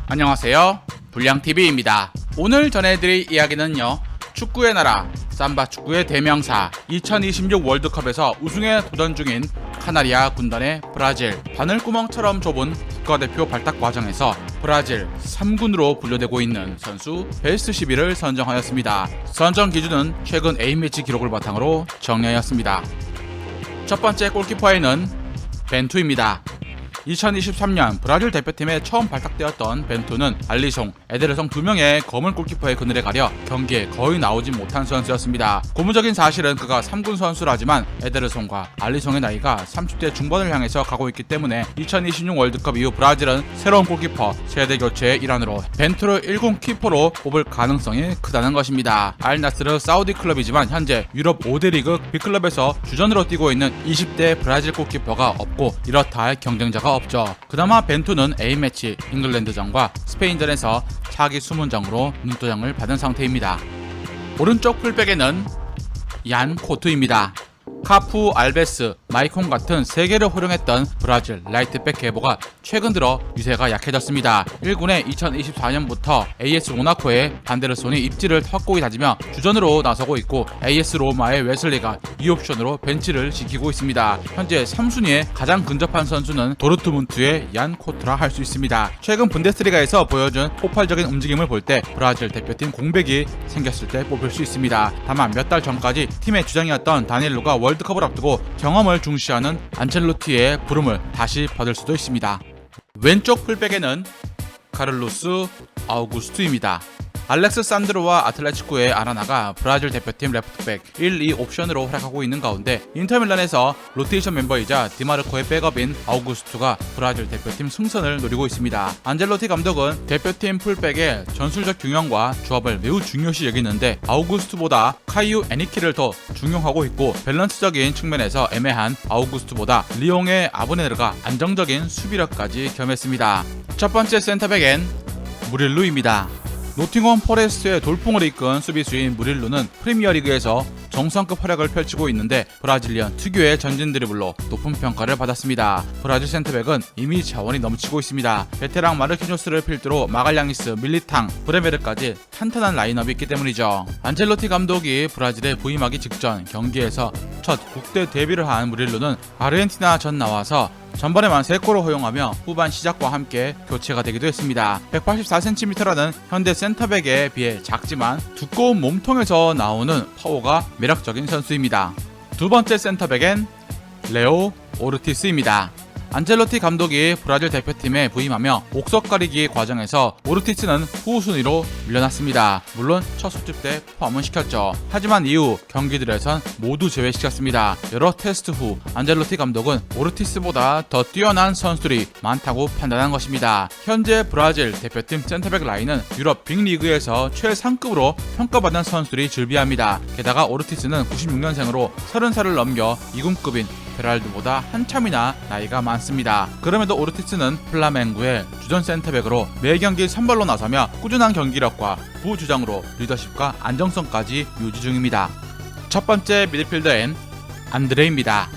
안녕하세요, 불량TV입니다. 오늘 전해드릴 이야기는요, 축구의 나라, 삼바 축구의 대명사, 2026 월드컵에서 우승에 도전 중인 카나리아 군단의 브라질. 바늘구멍처럼 좁은 국가대표 발탁 과정에서 브라질 3군으로 분류되고 있는 선수 베스트 11을 선정하였습니다. 선정 기준은 최근 A매치 기록을 바탕으로 정리하였습니다. 첫 번째 골키퍼에는 벤투입니다. 2023년 브라질 대표팀에 처음 발탁되었던 벤투는 알리송, 에데르송 두 명의 검은 골키퍼의 그늘에 가려 경기에 거의 나오지 못한 선수였습니다. 고무적인 사실은 그가 3군 선수라지만 에데르송과 알리송의 나이가 30대 중반을 향해서 가고 있기 때문에 2026 월드컵 이후 브라질은 새로운 골키퍼 세대 교체의 일환으로 벤투를 1군 키퍼로 뽑을 가능성이 크다는 것입니다. 알나스르 사우디 클럽이지만 현재 유럽 5대 리그 B클럽에서 주전으로 뛰고 있는 20대 브라질 골키퍼가 없고 이렇다 할 경쟁자가 없죠. 그나마 벤투는 A매치 잉글랜드전과 스페인전에서 차기 수문장으로 눈도장을 받은 상태입니다. 오른쪽 풀백에는 얀 코투입니다. 카푸, 알베스, 마이콘 같은 세계를 호령했던 브라질 라이트백 계보가 최근 들어 유세가 약해졌습니다. 1군에 2024년부터 AS 모나코의 반데르손이 입지를 확고히 다지며 주전으로 나서고 있고 AS 로마의 웨슬리가 2옵션으로 벤치를 지키고 있습니다. 현재 3순위에 가장 근접한 선수는 도르트문트의 얀 코트라 할 수 있습니다. 최근 분데스리가에서 보여준 폭발적인 움직임을 볼 때 브라질 대표팀 공백이 생겼을 때 뽑힐 수 있습니다. 다만 몇 달 전까지 팀의 주장이었던 다니엘로가 월드컵을 앞두고 경험을 중시하는 안첼로티의 부름을 다시 받을 수도 있습니다. 왼쪽 풀백에는 카를로스 아우구스투입니다. 알렉스 산드로와 아틀레티코의 아라나가 브라질 대표팀 레프트백 1, 2 옵션으로 활약하고 있는 가운데 인터밀란에서 로테이션 멤버이자 디마르코의 백업인 아우구스투가 브라질 대표팀 승선을 노리고 있습니다. 안젤로티 감독은 대표팀 풀백의 전술적 균형과 조합을 매우 중요시 여기는데 아우구스투보다 카이유 애니키를 더 중용하고 있고 밸런스적인 측면에서 애매한 아우구스투보다 리옹의 아브네르가 안정적인 수비력까지 겸했습니다. 첫 번째 센터백엔 무릴루입니다. 노팅엄 포레스트의 돌풍을 이끈 수비수인 무릴루는 프리미어리그에서 정상급 활약을 펼치고 있는데 브라질리언 특유의 전진 드리블로 높은 평가를 받았습니다. 브라질 센터백은 이미 자원이 넘치고 있습니다. 베테랑 마르키뉴스를 필두로 마갈량이스, 밀리탕, 브레메르까지 탄탄한 라인업이 있기 때문이죠. 안첼로티 감독이 브라질에 부임하기 직전 경기에서 첫 국대 데뷔를 한 무릴루는 아르헨티나전 나와서 전반에만 3골을 허용하며 후반 시작과 함께 교체가 되기도 했습니다. 184cm라는 현대 센터백에 비해 작지만 두꺼운 몸통에서 나오는 파워가 매력적인 선수입니다. 두 번째 센터백엔 레오 오르티스입니다. 안첼로티 감독이 브라질 대표팀에 부임하며 옥석 가리기 과정에서 오르티스는 후순위로 밀려났습니다. 물론 첫 소집 때 포함은 시켰죠. 하지만 이후 경기들에선 모두 제외시켰습니다. 여러 테스트 후 안첼로티 감독은 오르티스보다 더 뛰어난 선수들이 많다고 판단한 것입니다. 현재 브라질 대표팀 센터백 라인은 유럽 빅리그에서 최상급으로 평가받는 선수들이 즐비합니다. 게다가 오르티스는 96년생으로 30살을 넘겨 2군급인 베랄드보다 한참이나 나이가 많습니다. 그럼에도 오르티스는 플라멩구의 주전 센터백으로 매 경기 선발로 나서며 꾸준한 경기력과 부주장으로 리더십과 안정성까지 유지 중입니다. 첫 번째 미드필더엔 안드레입니다.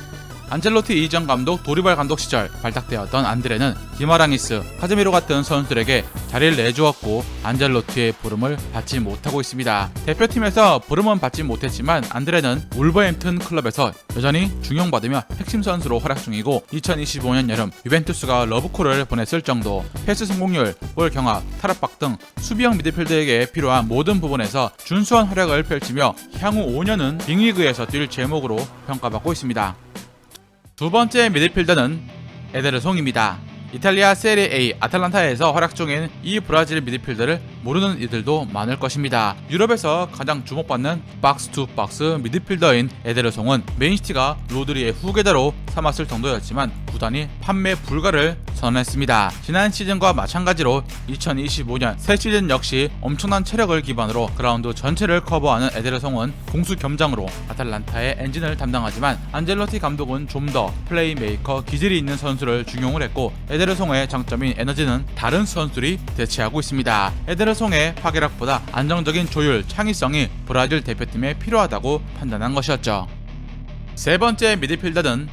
안첼로티 이전 감독 도리발 감독 시절 발탁되었던 안드레는 디마랑이스, 카제미로 같은 선수들에게 자리를 내주었고 안첼로티의 부름을 받지 못하고 있습니다. 대표팀에서 부름은 받지 못했지만 안드레는 울버햄튼 클럽에서 여전히 중용받으며 핵심 선수로 활약 중이고 2025년 여름 유벤투스가 러브콜을 보냈을 정도 패스 성공률, 볼 경합, 탈압박 등 수비형 미드필더에게 필요한 모든 부분에서 준수한 활약을 펼치며 향후 5년은 빅리그에서 뛸 제목으로 평가받고 있습니다. 두 번째 미드필더는 에데르송입니다. 이탈리아 세리에 A 아탈란타에서 활약 중인 이 브라질 미드필더를 모르는 이들도 많을 것입니다. 유럽에서 가장 주목받는 박스2박스 미드필더인 에데르송은 맨시티가 로드리의 후계자로 삼았을 정도였지만 구단이 판매 불가를 선언했습니다. 지난 시즌과 마찬가지로 2025년 새 시즌 역시 엄청난 체력을 기반으로 그라운드 전체를 커버하는 에데르송은 공수 겸장으로 아탈란타의 엔진을 담당하지만 안젤로티 감독은 좀 더 플레이메이커 기질이 있는 선수를 중용을 했고 에데르송의 장점인 에너지는 다른 선수들이 대체하고 있습니다. 에데르송의 파괴력보다 안정적인 조율, 창의성이 브라질 대표팀에 필요하다고 판단한 것이었죠. 세 번째 미드필더는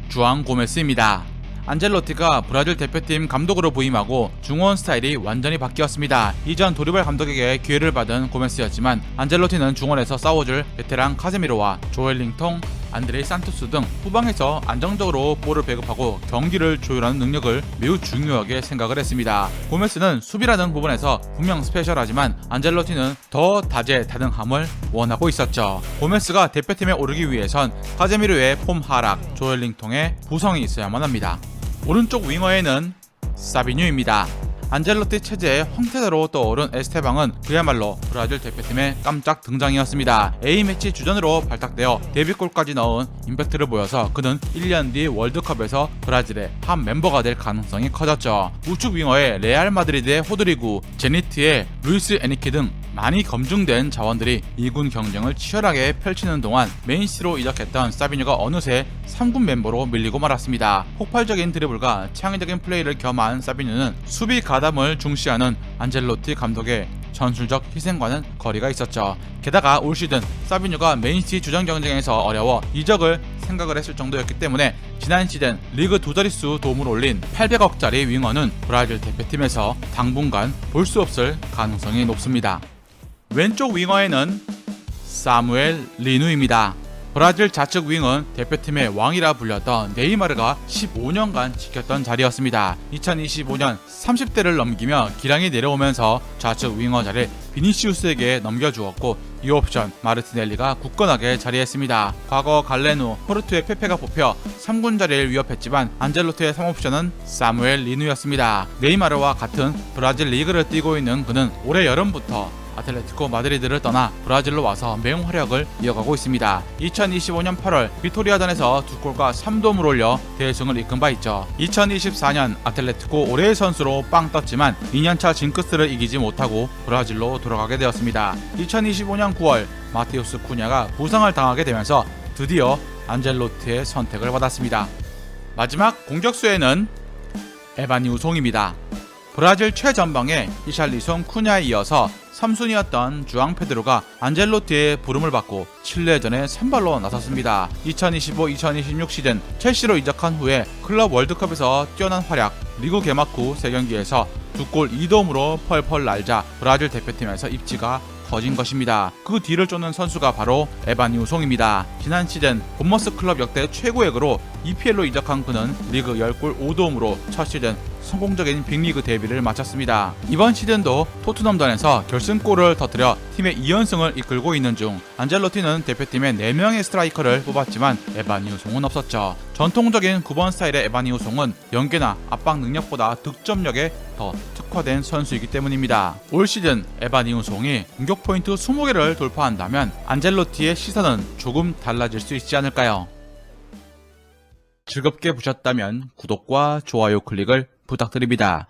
주앙 고메스입니다. 안젤로티가 브라질 대표팀 감독으로 부임하고 중원 스타일이 완전히 바뀌었습니다. 이전 도리발 감독에게 기회를 받은 고메스였지만 안젤로티는 중원에서 싸워줄 베테랑 카세미로와 조엘링통, 안드레이 산토스 등 후방에서 안정적으로 볼을 배급하고 경기를 조율하는 능력을 매우 중요하게 생각을 했습니다. 고메스는 수비라는 부분에서 분명 스페셜하지만 안젤로티는 더 다재다능함을 원하고 있었죠. 고메스가 대표팀에 오르기 위해선 카제미로의 폼 하락, 조엘링통의 부성이 있어야만 합니다. 오른쪽 윙어에는 사비뉴입니다. 안젤로티 체제의 황태자로 떠오른 에스테방은 그야말로 브라질 대표팀의 깜짝 등장이었습니다. A매치 주전으로 발탁되어 데뷔골까지 넣은 임팩트를 보여서 그는 1년 뒤 월드컵에서 브라질의 한 멤버가 될 가능성이 커졌죠. 우측 윙어의 레알 마드리드의 호드리구, 제니트의 루이스 에니케 등 많이 검증된 자원들이 2군 경쟁을 치열하게 펼치는 동안 맨시티로 이적했던 사비뉴가 어느새 3군 멤버로 밀리고 말았습니다. 폭발적인 드리블과 창의적인 플레이를 겸한 사비뉴는 수비 가담을 중시하는 안젤로티 감독의 전술적 희생과는 거리가 있었죠. 게다가 올 시즌 사비뉴가 맨시티 주전 경쟁에서 어려워 이적을 생각을 했을 정도였기 때문에 지난 시즌 리그 두 자릿수 도움을 올린 800억짜리 윙어는 브라질 대표팀에서 당분간 볼 수 없을 가능성이 높습니다. 왼쪽 윙어에는 사무엘 리누입니다. 브라질 좌측 윙은 대표팀의 왕이라 불렸던 네이마르가 15년간 지켰던 자리였습니다. 2025년 30대를 넘기며 기량이 내려오면서 좌측 윙어 자리를 비니시우스에게 넘겨주었고 이 옵션 마르티넬리가 굳건하게 자리했습니다. 과거 갈레누, 포르투의 페페가 뽑혀 3군 자리를 위협했지만 안젤로티의 3옵션은 사무엘 리누였습니다. 네이마르와 같은 브라질 리그를 뛰고 있는 그는 올해 여름부터 아틀레티코 마드리드를 떠나 브라질로 와서 맹활약을 이어가고 있습니다. 2025년 8월 비토리아전에서 2골과 3도움을 올려 대승을 이끈 바 있죠. 2024년 아틀레티코 올해의 선수로 빵 떴지만 2년차 징크스를 이기지 못하고 브라질로 돌아가게 되었습니다. 2025년 9월 마테우스 쿠냐가 부상을 당하게 되면서 드디어 안젤로티의 선택을 받았습니다. 마지막 공격수에는 에바니 우송입니다. 브라질 최전방에 히샬리송 쿠냐에 이어서 3순위였던 주앙 페드로가 안젤로티의 부름을 받고 칠레전에 선발로 나섰습니다. 2025-2026 시즌 첼시로 이적한 후에 클럽 월드컵에서 뛰어난 활약, 리그 개막 후 3경기에서 2골 2도움으로 펄펄 날자 브라질 대표팀에서 입지가 커진 것입니다. 그 뒤를 쫓는 선수가 바로 에바니 우송입니다. 지난 시즌 본머스 클럽 역대 최고액으로 EPL로 이적한 그는 리그 10골 5도움으로 첫 시즌 성공적인 빅리그 데뷔를 마쳤습니다. 이번 시즌도 토트넘전에서 결승골을 터뜨려 팀의 2연승을 이끌고 있는 중 안젤로티는 대표팀에 4명의 스트라이커를 뽑았지만 에바니 우송은 없었죠. 전통적인 9번 스타일의 에바니 우송은 연계나 압박 능력보다 득점력에 더 특화된 선수이기 때문입니다. 올 시즌 에바니 우송이 공격 포인트 20개를 돌파한다면 안젤로티의 시선은 조금 달라질 수 있지 않을까요? 즐겁게 보셨다면 구독과 좋아요 클릭을 부탁드립니다.